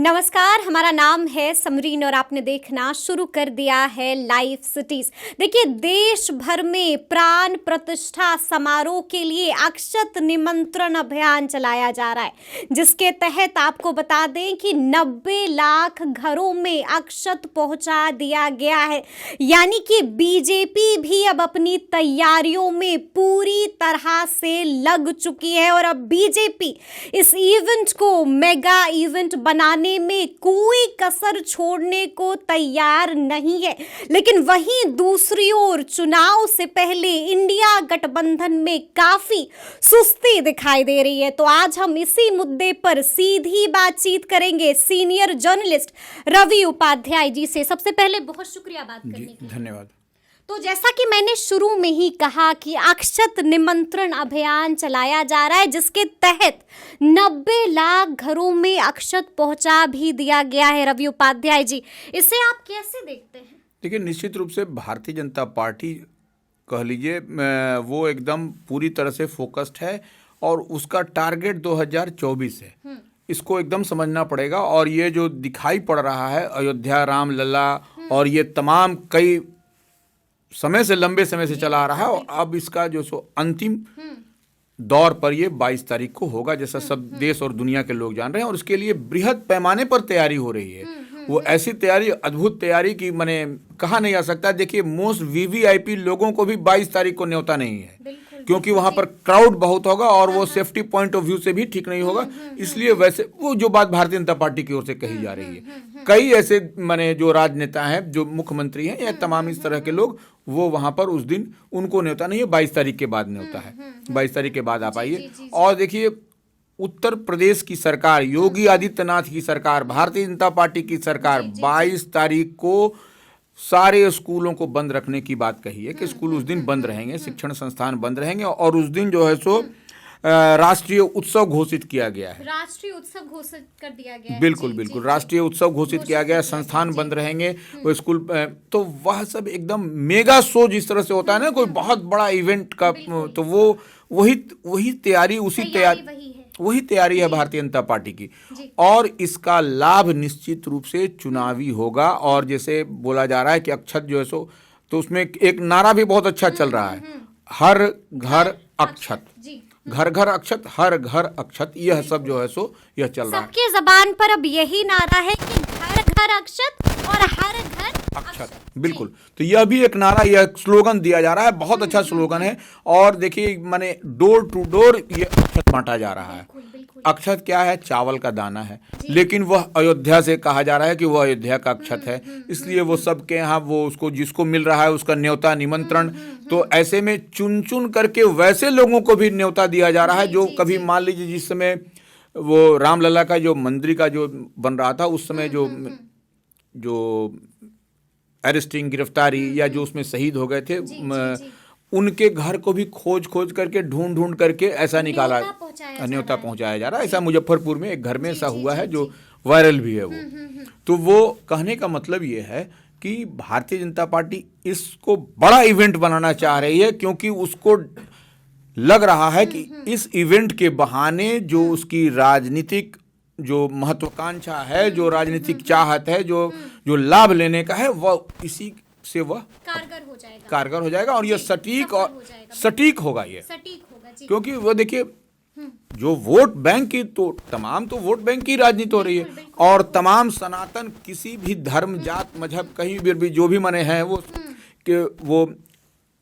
नमस्कार, हमारा नाम है समरीन और आपने देखना शुरू कर दिया है लाइव सिटीज। देखिए, देश भर में प्राण प्रतिष्ठा समारोह के लिए अक्षत निमंत्रण अभियान चलाया जा रहा है, जिसके तहत आपको बता दें कि 90 लाख घरों में अक्षत पहुंचा दिया गया है। यानी कि बीजेपी भी अब अपनी तैयारियों में पूरी तरह से लग चुकी है और अब बीजेपी इस इवेंट को मेगा इवेंट बनाने में कोई कसर छोड़ने को तैयार नहीं है। लेकिन वहीं दूसरी ओर चुनाव से पहले इंडिया गठबंधन में काफी सुस्ती दिखाई दे रही है। तो आज हम इसी मुद्दे पर सीधी बातचीत करेंगे सीनियर जर्नलिस्ट रवि उपाध्याय जी से। सबसे पहले बहुत शुक्रिया बात करने के लिए। धन्यवाद। तो जैसा कि मैंने शुरू में ही कहा कि अक्षत निमंत्रण अभियान चलाया जा रहा है, जिसके तहत 90 लाख घरों में अक्षत पहुंचा भी दिया गया है। रवि उपाध्याय जी, इसे आप कैसे देखते हैं? देखिए, निश्चित रूप से भारतीय जनता पार्टी कह लीजिए वो एकदम पूरी तरह से फोकस्ड है और उसका टारगेट 2024 है। इसको एकदम समझना पड़ेगा। और ये जो दिखाई पड़ रहा है अयोध्या रामलला और ये तमाम कई समय से लंबे समय से चला आ रहा है और अब इसका जो सो अंतिम दौर पर ये 22 तारीख को होगा, जैसा सब देश और दुनिया के लोग जान रहे हैं। और इसके लिए बृहद पैमाने पर तैयारी हो रही है। वो ऐसी तैयारी, अद्भुत तैयारी की मैंने कहा नहीं जा सकता। देखिए, मोस्ट वीवीआईपी लोगों को भी 22 तारीख को न्योता नहीं है, क्योंकि वहां पर क्राउड बहुत होगा और वो सेफ्टी पॉइंट ऑफ व्यू से भी ठीक नहीं होगा। इसलिए वैसे वो जो बात भारतीय जनता पार्टी की ओर से कही जा रही है, कई ऐसे माने जो राजनेता हैं, जो मुख्यमंत्री हैं या तमाम इस तरह के लोग, वो वहां पर उस दिन उनको न्योता नहीं है। 22 तारीख के बाद न्योता है। 22 तारीख के बाद आप आइए। और देखिए, उत्तर प्रदेश की सरकार, योगी आदित्यनाथ की सरकार, भारतीय जनता पार्टी की सरकार 22 तारीख को सारे स्कूलों को बंद रखने की बात कही है कि स्कूल उस दिन बंद रहेंगे, शिक्षण संस्थान बंद रहेंगे। और उस दिन जो है सो राष्ट्रीय उत्सव घोषित किया गया है। राष्ट्रीय उत्सव घोषित कर दिया गया है। बिल्कुल बिल्कुल, राष्ट्रीय उत्सव घोषित किया गया है। संस्थान बंद रहेंगे, वो स्कूल, तो वह सब एकदम मेगा शो जिस तरह से होता है ना, कोई बहुत बड़ा इवेंट का, तो वो वही तैयारी, वही तैयारी है भारतीय जनता पार्टी की। और इसका लाभ निश्चित रूप से चुनावी होगा। और जैसे बोला जा रहा है कि अक्षत जो है सो, तो उसमें एक नारा भी बहुत अच्छा चल रहा है, हर घर अक्षत, घर घर अक्षत, हर घर अक्षत। यह सब जो है सो यह चल रहा है। सबके जबान पर अब यही नारा है कि घर घर अक्षत और हर घर अक्षत। बिल्कुल, तो यह भी एक नारा, यह स्लोगन दिया जा रहा है। बहुत अच्छा स्लोगन है। और देखिए, माने डोर टू डोर ये अक्षत बांटा जा रहा है। अक्षत क्या है? चावल का दाना है, लेकिन वह अयोध्या से कहा जा रहा है कि वह अयोध्या का अक्षत है। इसलिए वो सबके यहाँ वो उसको जिसको मिल रहा है उसका न्योता निमंत्रण। तो ऐसे में चुन चुन करके वैसे लोगों को भी न्योता दिया जा रहा है जो कभी, मान लीजिए, जिस समय वो रामलला का जो मंदिर का जो बन रहा था, उस समय जो अरेस्टिंग, गिरफ्तारी या जो उसमें शहीद हो गए थे, उनके घर को भी खोज करके, ढूंढ करके ऐसा निकाला, न्योता पहुंचाया जा रहा है। ऐसा मुजफ्फरपुर में एक घर में ऐसा हुआ है, जो वायरल भी है वो। तो वो कहने का मतलब ये है कि भारतीय जनता पार्टी इसको बड़ा इवेंट बनाना चाह रही है, क्योंकि उसको लग रहा है कि इस इवेंट के बहाने जो उसकी राजनीतिक जो महत्वाकांक्षा है, जो राजनीतिक चाहत है, जो लाभ लेने का है, वह इसी से वह कारगर हो जाएगा। और यह सटीक होगा ये, क्योंकि वो देखिए, जो वोट बैंक की, तो तमाम तो वोट बैंक की राजनीति हो रही है। और तमाम सनातन, किसी भी धर्म, जात, मजहब, कहीं भी जो भी मने हैं, वो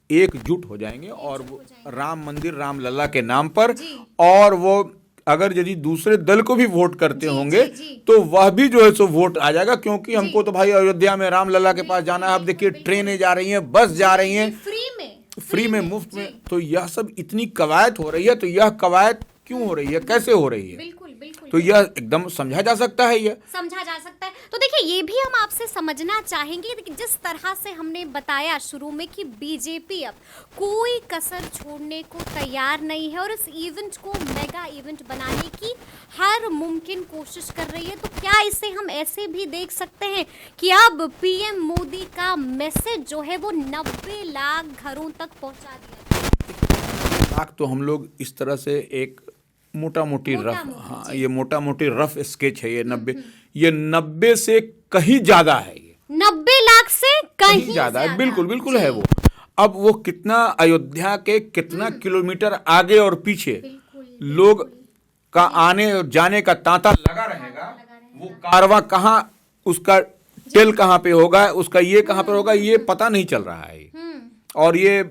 एकजुट हो जाएंगे और वो राम मंदिर, रामलला के नाम पर, और वो अगर यदि दूसरे दल को भी वोट करते होंगे तो वह भी जो है सो वोट आ जाएगा। क्योंकि हमको तो भाई अयोध्या में रामलला के पास जाना है। अब देखिए, ट्रेनें जा रही हैं, बस जा रही हैं फ्री में, मुफ्त में। तो यह सब इतनी कवायद हो रही है। तो यह कवायद क्यों हो रही है, कैसे हो रही है? बिल्कुल, तो यह एकदम समझा जा सकता है, यह समझा जा सकता है। तो देखिए, ये भी हम आपसे समझना चाहेंगे कि जिस तरह से हमने बताया शुरू में कि बीजेपी अब कोई कसर छोड़ने को तैयार नहीं है और इस इवेंट को मेगा इवेंट बनाने की हर मुमकिन कोशिश कर रही है। तो क्या इसे हम ऐसे भी देख सकते हैं कि अब पीएम मोदी का मैसेज जो है वो 90 लाख घरों तक पहुंचा दिया? लाख तो हम लोग इस तरह से एक मोटा मोटी रफ, हाँ, ये मोटा मोटी रफ स्केच है ये 90। ये 90 से कहीं ज्यादा है। ये 90 लाख से कहीं ज्यादा है, बिल्कुल बिल्कुल है वो। अब वो कितना अयोध्या के कितना किलोमीटर आगे और पीछे लोग का आने और जाने का तांता लगा रहेगा। वो कारवां कहाँ, उसका टेल कहाँ पे होगा, उसका ये कहाँ पे होगा, ये पता नहीं चल रहा है। और ये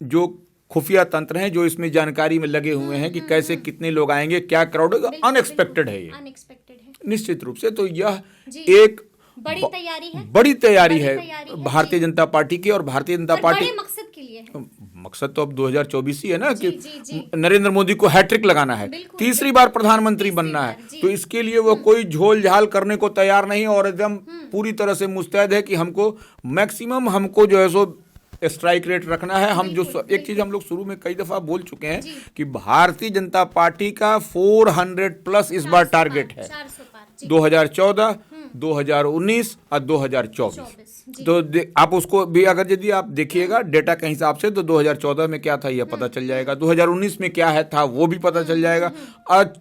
जो खुफिया तंत्र हैं जो इसमें जानकारी में लगे हुए हैं कि कैसे कितने लोग आएंगे, क्या क्राउड होगा, अनएक्सपेक्टेड है ये, अनएक्सपेक्टेड है निश्चित रूप से। तो यह एक बड़ी तैयारी है, बड़ी तैयारी है भारतीय जनता पार्टी की। और भारतीय जनता पार्टी बड़े मकसद के लिए है। मकसद तो अब 2024 ही है ना, कि जी। नरेंद्र मोदी को हैट्रिक लगाना है, तीसरी बार प्रधानमंत्री बनना है। तो इसके लिए वो कोई झोल झाल करने को तैयार नहीं और एकदम पूरी तरह से मुस्तैद है कि हमको मैक्सिमम हमको जो है सो स्ट्राइक रेट रखना है। हम जो एक चीज हम लोग शुरू में कई दफा बोल चुके हैं कि भारतीय जनता पार्टी का 400 प्लस इस बार टारगेट है, 2014, 2019 और 2024। तो आप उसको भी अगर यदि आप देखिएगा डेटा के हिसाब से, तो 2014 में क्या था यह पता चल जाएगा, 2019 में क्या है था वो भी पता चल जाएगा, और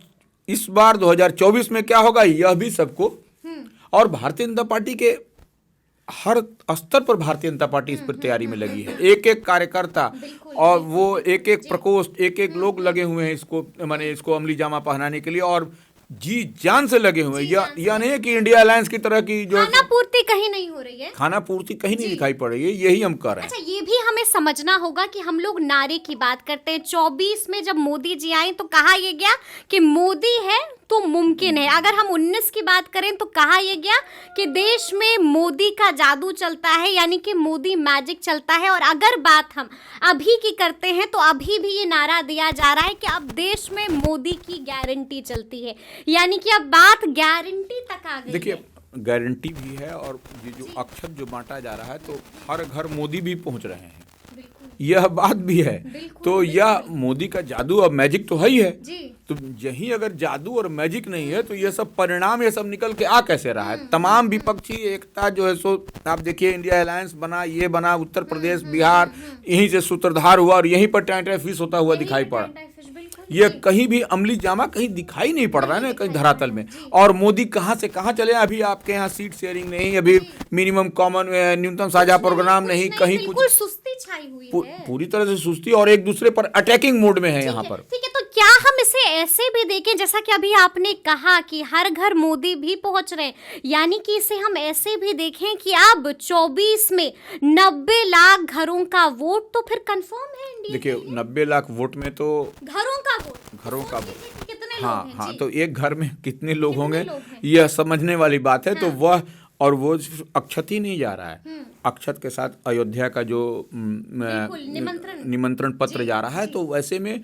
इस बार 2024 में क्या होगा यह भी सबको। और भारतीय जनता पार्टी के हर स्तर पर भारतीय जनता पार्टी इस पर तैयारी में लगी है। एक एक कार्यकर्ता और वो एक एक प्रकोष्ठ, एक एक लोग लगे हुए हैं इसको, माने इसको अमली जामा पहनाने के लिए, और जी जान से लगे हुए हैं। या नहीं है कि इंडिया अलायंस की तरह की जो खाना पूर्ति कहीं नहीं हो रही है, खाना पूर्ति कहीं नहीं दिखाई पड़ रही है, यही हम कर रहे हैं। अच्छा, ये भी हमें समझना होगा कि हम लोग नारे की बात करते हैं। 24 में जब मोदी जी आए तो कहा यह गया कि मोदी है तो मुमकिन है। अगर हम 19 की बात करें तो कहा यह गया कि देश में मोदी का जादू चलता है, यानी कि मोदी मैजिक चलता है। और अगर बात हम अभी की करते हैं तो अभी भी ये नारा दिया जा रहा है कि अब देश में मोदी की गारंटी चलती है, यानी कि अब बात गारंटी तक आ गई। देखिए, गारंटी भी है और ये जो अक्षत जो बांटा जा रहा है तो हर घर मोदी भी पहुंच रहे हैं, यह बात भी है। तो यह मोदी का जादू और मैजिक तो है ही है। तो यही अगर जादू और मैजिक नहीं है तो ये सब परिणाम ये सब निकल के आ कैसे रहा है। तमाम विपक्षी एकता जो है सो आप देखिए, इंडिया अलायंस बना, ये बना, उत्तर प्रदेश बिहार यहीं से सूत्रधार हुआ और यहीं पर टाइम फिश होता हुआ दिखाई पड़ा। ये कहीं भी अमली जामा कहीं दिखाई नहीं पड़ रहा है ना, कहीं धरातल में। और मोदी कहाँ से कहाँ चले, अभी आपके यहाँ सीट शेयरिंग नहीं, अभी मिनिमम कॉमन न्यूनतम साझा प्रोग्राम नहीं, कहीं कुछ सुस्ती छाई हुई है, पूरी तरह से सुस्ती, और एक दूसरे पर अटैकिंग मोड में है यहाँ पर। ठीक है, तो क्या हम इसे ऐसे भी देखें, जैसा कि अभी आपने कहा कि हर घर मोदी भी पहुंच रहे हैं, यानी कि इसे हम ऐसे भी देखें कि अब 24 में 90 लाख घरों का वोट तो फिर कंफर्म है इंडिया। देखिए, 90 लाख वोट में तो घरों का वोट कितने हाँ, तो एक घर में कितने लोग होंगे यह समझने वाली बात है। तो वह, और वो अक्षत ही नहीं जा रहा है, अक्षत के साथ अयोध्या का जो निमंत्रण पत्र जा रहा है, तो वैसे में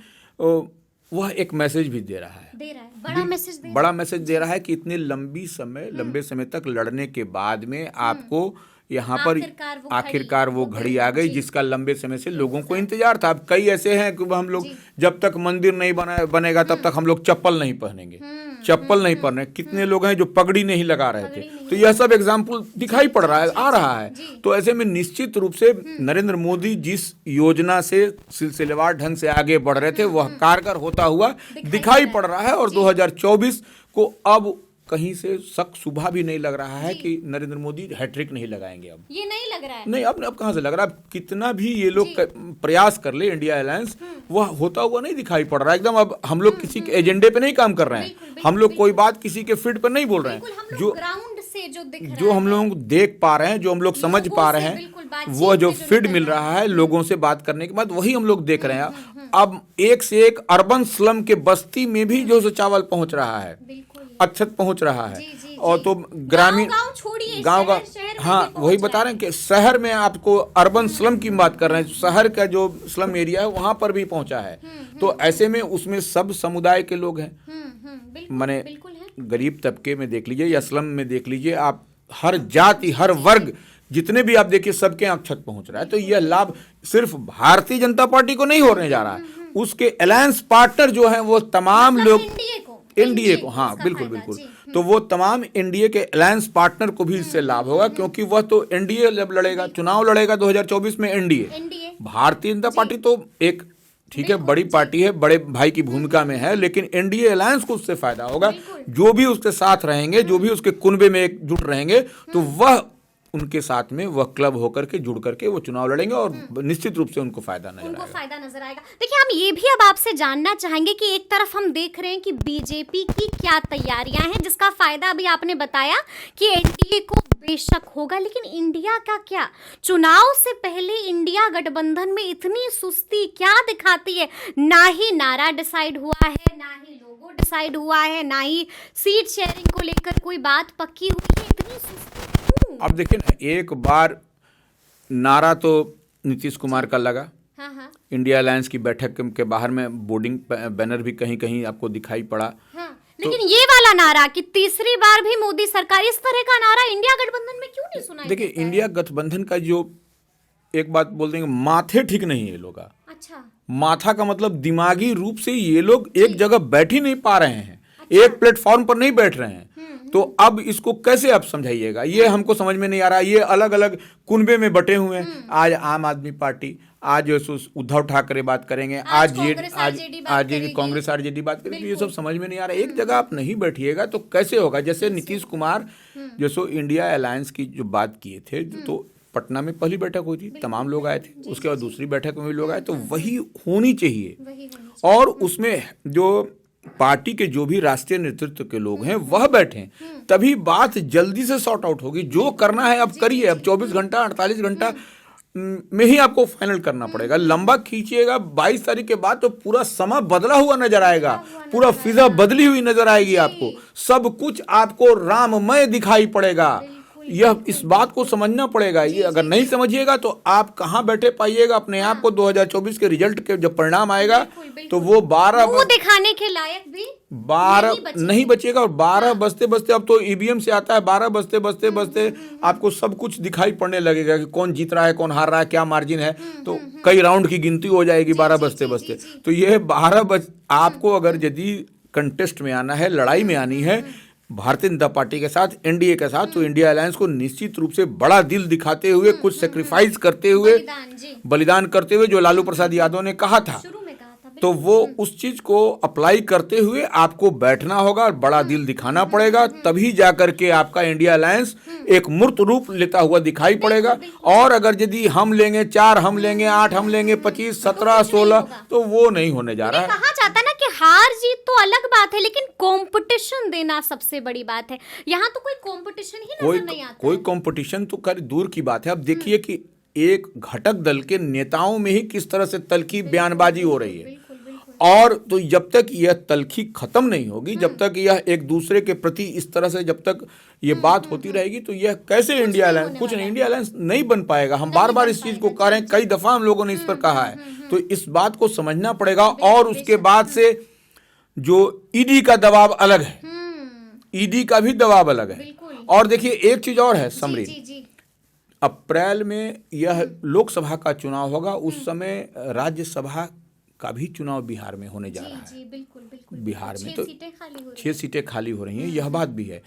वह एक मैसेज भी दे रहा है, बड़ा मैसेज दे रहा है कि इतने लंबे समय तक लड़ने के बाद में आपको यहाँ पर आखिरकार वो घड़ी आ गई जिसका लंबे समय से लोगों को इंतजार था। अब कई ऐसे हैं कि हम लोग जब तक मंदिर नहीं बनेगा तब तक हम लोग चप्पल नहीं पहनेंगे, चप्पल नहीं पहने। कितने लोग हैं जो पगड़ी नहीं लगा रहे थे। तो यह सब एग्जाम्पल दिखाई पड़ रहा है, आ रहा है। तो ऐसे में निश्चित रूप से नरेंद्र मोदी जिस योजना से सिलसिलेवार ढंग से आगे बढ़ रहे थे वह कारगर होता हुआ दिखाई पड़ रहा है। और 2024 को अब कहीं से शक सुबह भी नहीं लग रहा है कि नरेंद्र मोदी हैट्रिक नहीं लगाएंगे। अब ये नहीं लग रहा है, नहीं, अब कहाँ से लग रहा है। कितना भी ये लोग प्रयास कर ले इंडिया अलायंस, वह होता हुआ नहीं दिखाई पड़ रहा है एकदम। अब हम लोग किसी के एजेंडे पे नहीं काम कर रहे हैं, हम लोग कोई बात किसी के फीड पर नहीं बोल रहे हैं। जो हम लोग देख पा रहे हैं, जो हम लोग समझ पा रहे हैं, वो जो फीड मिल रहा है लोगों से बात करने के बाद, वही हम लोग देख रहे हैं। अब एक से एक अर्बन स्लम के बस्ती में भी जो सो चावल पहुंच रहा है, अक्षत पहुंच रहा है। और तो ग्रामीण गांव हाँ, वही बता रहे हैं कि शहर में आपको अर्बन स्लम की बात कर रहे हैं, शहर का जो स्लम एरिया है वहां पर भी पहुंचा है। तो ऐसे में उसमें सब समुदाय के लोग हैं, माने गरीब तबके में देख लीजिए या स्लम में देख लीजिए आप, हर जाति हर वर्ग जितने भी आप देखिए सबके अक्षत पहुंच रहा है। तो यह लाभ सिर्फ भारतीय जनता पार्टी को नहीं होने जा रहा है, उसके अलायंस पार्टनर जो हैं वो तमाम लोग एनडीए को, हाँ बिल्कुल बिल्कुल, तो वो तमाम एनडीए के अलायंस पार्टनर को भी इससे लाभ होगा, क्योंकि वह तो एनडीए जब लड़ेगा, चुनाव लड़ेगा 2024 में एनडीए, भारतीय जनता पार्टी तो एक ठीक है, बड़ी पार्टी है, बड़े भाई की भूमिका में है, लेकिन एनडीए अलायंस को उससे फायदा होगा। जो भी उसके साथ रहेंगे, जो भी उसके कुनबे में एकजुट रहेंगे, तो वह उनके साथ में वह क्लब होकर के जुड़ करके वो चुनाव लड़ेंगे और निश्चित रूप से उनको फायदा नजर आएगा। देखिए, हम ये भी अब आपसे जानना चाहेंगे कि एक तरफ हम देख रहे हैं कि बीजेपी की क्या तैयारियां हैं, जिसका फायदा अभी आपने बताया कि एनडीए को बेशक होगा, लेकिन इंडिया का क्या? चुनाव से पहले इंडिया गठबंधन में इतनी सुस्ती क्या दिखाती है? ना ही नारा डिसाइड हुआ है, ना ही लोगो डिसाइड हुआ है, ना ही सीट शेयरिंग को लेकर कोई बात पक्की हुई है, इतनी सुस्ती क्यों? अब देखिए ना, एक बार नारा तो नीतीश कुमार का लगा। हाँ। इंडिया अलायंस की बैठक के बाहर में बोर्डिंग बैनर भी कहीं कहीं आपको दिखाई पड़ा। हाँ, लेकिन ये वाला नारा कि तीसरी बार भी मोदी सरकार, इस तरह का नारा इंडिया गठबंधन में क्यों नहीं सुनाई देखिए, देता है? इंडिया गठबंधन का जो एक बात बोल देंगे, माथे ठीक नहीं है ये लोग का। अच्छा। माथा का मतलब दिमागी रूप से ये लोग एक जगह बैठ ही नहीं पा रहे हैं, एक प्लेटफॉर्म पर नहीं बैठ रहे हैं। तो अब इसको कैसे आप समझाइएगा, ये हमको समझ में नहीं आ रहा। ये अलग अलग कुनबे में बटे हुए हैं। आज आम आदमी पार्टी, आज उद्धव ठाकरे बात करेंगे, आज कांग्रेस आरजेडी बात करेंगे। ये सब समझ में नहीं आ रहा। एक जगह आप नहीं बैठिएगा तो कैसे होगा? जैसे नीतीश कुमार जैसे इंडिया अलायंस की जो बात किए थे, तो पटना में पहली बैठक हुई थी, तमाम लोग आए थे, उसके बाद दूसरी बैठक में भी लोग आए, तो वही होनी चाहिए। और उसमें जो पार्टी के जो भी राष्ट्रीय नेतृत्व के लोग हैं वह बैठे, तभी बात जल्दी से सॉर्ट आउट होगी। जो करना है अब करिए। अब 24 घंटा 48 घंटा में ही आपको फाइनल करना पड़ेगा। लंबा खींचिएगा 22 तारीख के बाद तो पूरा समय बदला हुआ नजर आएगा, पूरा फिजा बदली हुई नजर आएगी आपको, सब कुछ आपको राममय दिखाई पड़ेगा। यह इस बात को समझना पड़ेगा। ये अगर नहीं समझिएगा तो आप कहाँ बैठे पाइएगा अपने आप को। 2024 के रिजल्ट के जब परिणाम आएगा तो वो 12 दिखाने के लायक भी 12 नहीं बचेगा। और 12 बजते बजते, अब तो ईवीएम से आता है, 12 बजते बजते बजते आपको सब कुछ दिखाई पड़ने लगेगा कि कौन जीत रहा है, कौन हार रहा है, क्या मार्जिन है। तो कई राउंड की गिनती हो जाएगी 12 बजते बजते। तो ये 12 बज आपको अगर यदि कंटेस्ट में आना है, लड़ाई में आनी है भारतीय जनता पार्टी के साथ, एनडीए के साथ, तो इंडिया अलायंस को निश्चित रूप से बड़ा दिल दिखाते हुए, कुछ सेक्रीफाइस करते हुए, बलिदान करते हुए, जो लालू प्रसाद यादव ने कहा था, तो वो उस चीज को अप्लाई करते हुए आपको बैठना होगा और बड़ा दिल दिखाना पड़ेगा। तभी जाकर के आपका इंडिया अलायंस एक मूर्त रूप लेता हुआ दिखाई पड़ेगा। और अगर यदि हम लेंगे 4, हम लेंगे 8, हम लेंगे 25, 17, 16, तो वो नहीं होने जा रहा है। कहा जाता ना कि हार जीत तो अलग बात है, लेकिन कंपटीशन देना सबसे बड़ी बात है। यहाँ तो कोई कंपटीशन ही नजर नहीं आता। कोई कंपटीशन तो कर दूर की बात है। अब देखिए कि एक घटक दल के नेताओं में ही किस तरह से तल्खी बयानबाजी हो रही है। और तो जब तक यह तल्खी खत्म नहीं होगी, जब तक यह एक दूसरे के प्रति इस तरह से जब तक ये बात होती रहेगी, तो यह कैसे इंडिया अलायंस, कुछ नहीं, इंडिया अलायंस नहीं बन पाएगा। हम बार बार इस चीज को कह रहे हैं, कई दफा हम लोगों ने इस पर कहा है। तो इस बात को समझना पड़ेगा। और उसके बाद से जो ईडी का दबाव अलग है, ईडी का भी दबाव अलग है। और देखिए एक चीज और है समरी, अप्रैल में यह लोकसभा का चुनाव होगा, उस समय राज्यसभा का भी चुनाव बिहार में होने जा रहा है। बिल्कुल। बिहार में तो 6 सीटें खाली हो रही हैं, यह बात भी है।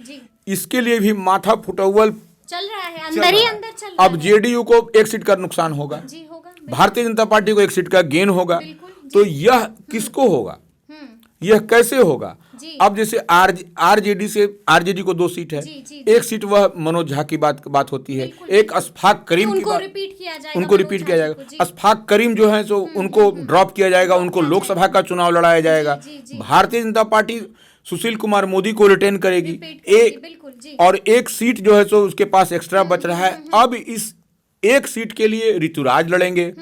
इसके लिए भी माथा फुटौल चल रहा है, अंदर ही अंदर चल रहा है। अब जेडीयू को 1 सीट का नुकसान होगा, भारतीय जनता पार्टी को 1 सीट का गेन होगा। तो यह किसको होगा, यह कैसे होगा? अब जैसे आरजेडी को 2 सीट है, 1 सीट वह मनोज झा की बात होती है, एक अशफाक करीम की बात, उनको रिपीट किया जाएगा। अशफाक करीम जो है सो उनको ड्रॉप किया जाएगा, उनको लोकसभा का चुनाव लड़ाया जाएगा। भारतीय जनता पार्टी सुशील कुमार मोदी को रिटेन करेगी, और 1 सीट जो है सो उसके पास एक्स्ट्रा बच रहा है। अब इस 1 सीट के लिए ऋतुराज लड़ेंगे,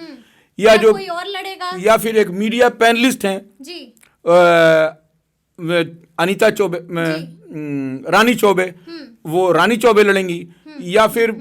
या जो कोई और लड़ेगा, या फिर एक मीडिया पैनलिस्ट हैं अनीता चौबे, रानी चौबे, वो रानी चौबे लड़ेंगी, या फिर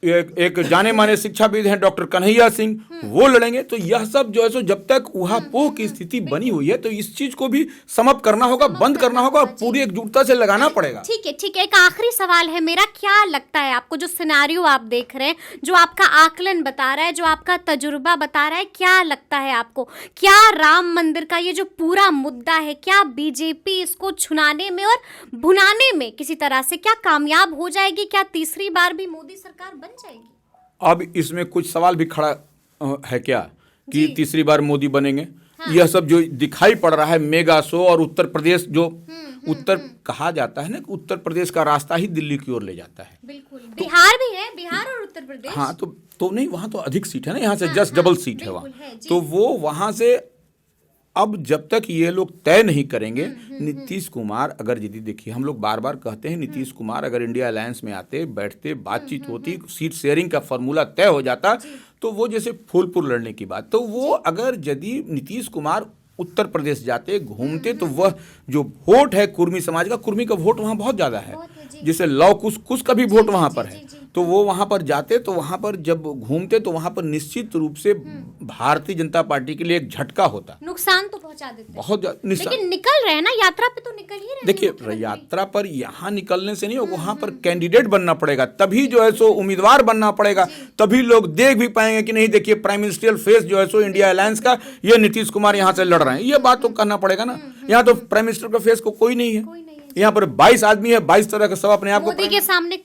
एक जाने माने शिक्षाविद हैं डॉक्टर कन्हैया सिंह, वो लड़ेंगे। तो यह सब जो है सो जब तक उहापोह की स्थिति बनी हुई है, तो इस चीज को भी समाप्त करना होगा, बंद करना होगा, और पूरी एकजुटता से लगाना पड़ेगा। ठीक है। एक आखिरी सवाल है मेरा, क्या लगता है आपको, जो सिनेरियो आप देख रहे हैं, जो आपका आकलन बता रहा है, जो आपका तजुर्बा बता रहा है, क्या लगता है आपको, क्या राम मंदिर का ये जो पूरा मुद्दा है, क्या बीजेपी इसको छुनाने में और भुनाने में किसी तरह से क्या कामयाब हो जाएगी? क्या तीसरी बार भी मोदी सरकार बन जाएगी? अब इसमें कुछ सवाल भी खड़ा है क्या कि तीसरी बार मोदी बनेंगे। यह सब जो दिखाई पड़ रहा है मेगा शो, और उत्तर प्रदेश जो उत्तर कहा जाता है ना कि उत्तर प्रदेश का रास्ता ही दिल्ली की ओर ले जाता है। बिल्कुल। बिहार भी है, बिहार और उत्तर प्रदेश। हाँ, तो नहीं, वहां तो अधिक सीट है ना, यहाँ से जस्ट डबल सीट है वहाँ। तो वो वहां से अब जब तक ये लोग तय नहीं करेंगे, नीतीश कुमार अगर यदि देखिए, हम लोग बार बार कहते हैं नीतीश कुमार अगर इंडिया अलायंस में आते, बैठते, बातचीत होती, सीट शेयरिंग का फॉर्मूला तय हो जाता, तो वो जैसे फूलपुर लड़ने की बात, तो वो अगर यदि नीतीश कुमार उत्तर प्रदेश जाते, घूमते, तो वह जो वोट है कुर्मी समाज का, कुर्मी का वोट वहाँ बहुत ज़्यादा है, जैसे लव कुश का भी वोट वहाँ पर है, तो वो वहाँ पर जाते, तो वहाँ पर जब घूमते, तो वहाँ पर निश्चित रूप से भारतीय जनता पार्टी के लिए एक झटका होता। नुकसान तो पहुंचा देते बहुत, लेकिन निकल रहे हैं ना यात्रा पे, तो निकल ही रहे। देखिए, यात्रा पर यहाँ निकलने से नहीं, वहाँ पर कैंडिडेट बनना पड़ेगा, तभी जो है सो उम्मीदवार बनना पड़ेगा, तभी लोग देख भी पाएंगे कि नहीं, देखिए प्राइम मिनिस्ट्रियल फेस जो है सो इंडिया अलायंस का, ये नीतीश कुमार यहाँ से लड़ रहे हैं, ये बात तो करना पड़ेगा ना। यहाँ तो प्राइम मिनिस्टर का फेस को कोई नहीं है, यहाँ पर 22 आदमी है, 22 तरह का सब अपने आप को, मोदी के सामने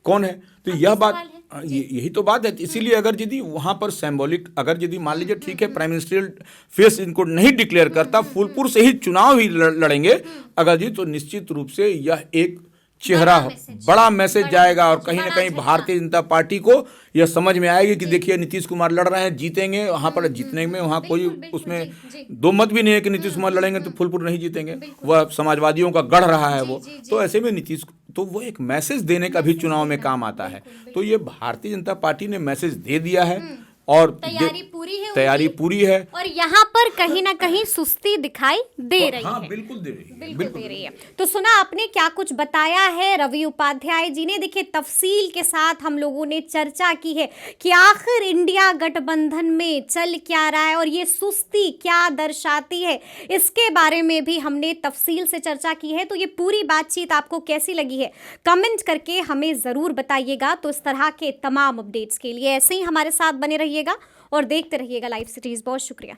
कौन है, तो यह बात, यही तो बात है। इसीलिए अगर यदि वहां पर सिंबॉलिक, अगर यदि मान लीजिए ठीक है प्राइम मिनिस्ट्रियल फेस इनको नहीं डिक्लेयर करता, फूलपुर से ही चुनाव ही लड़ेंगे अगर जी, तो निश्चित रूप से यह एक चेहरा, बड़ा मैसेज जाएगा, और कहीं ना कहीं भारतीय जनता पार्टी को यह समझ में आएगी कि देखिए नीतीश कुमार लड़ रहे हैं, जीतेंगे। वहां पर जीतने में वहां कोई उसमें दो मत भी नहीं है कि नीतीश कुमार लड़ेंगे तो फूलपुर नहीं जीतेंगे, वह समाजवादियों का गढ़ रहा है वो। तो ऐसे में नीतीश, तो वो एक मैसेज देने का भी चुनाव में काम आता है। तो ये भारतीय जनता पार्टी ने मैसेज दे दिया है, और तैयारी पूरी है, और यहाँ पर कहीं ना कहीं सुस्ती दिखाई दे रही हाँ, है। बिल्कुल दे रही है, बिल्कुल दे रही है। तो सुना आपने क्या कुछ बताया है रवि उपाध्याय जी ने। देखिए, तफसील के साथ हम लोगों ने चर्चा की है कि आखिर इंडिया गठबंधन में चल क्या रहा है और ये सुस्ती क्या दर्शाती है, इसके बारे में भी हमने तफसील से चर्चा की है। तो ये पूरी बातचीत आपको कैसी लगी है, कमेंट करके हमें ज़रूर बताइएगा। तो इस तरह के तमाम अपडेट्स के लिए ऐसे ही हमारे साथ बने रहिएगा और देखते रहिएगा लाइव सिटीज़। बहुत शुक्रिया।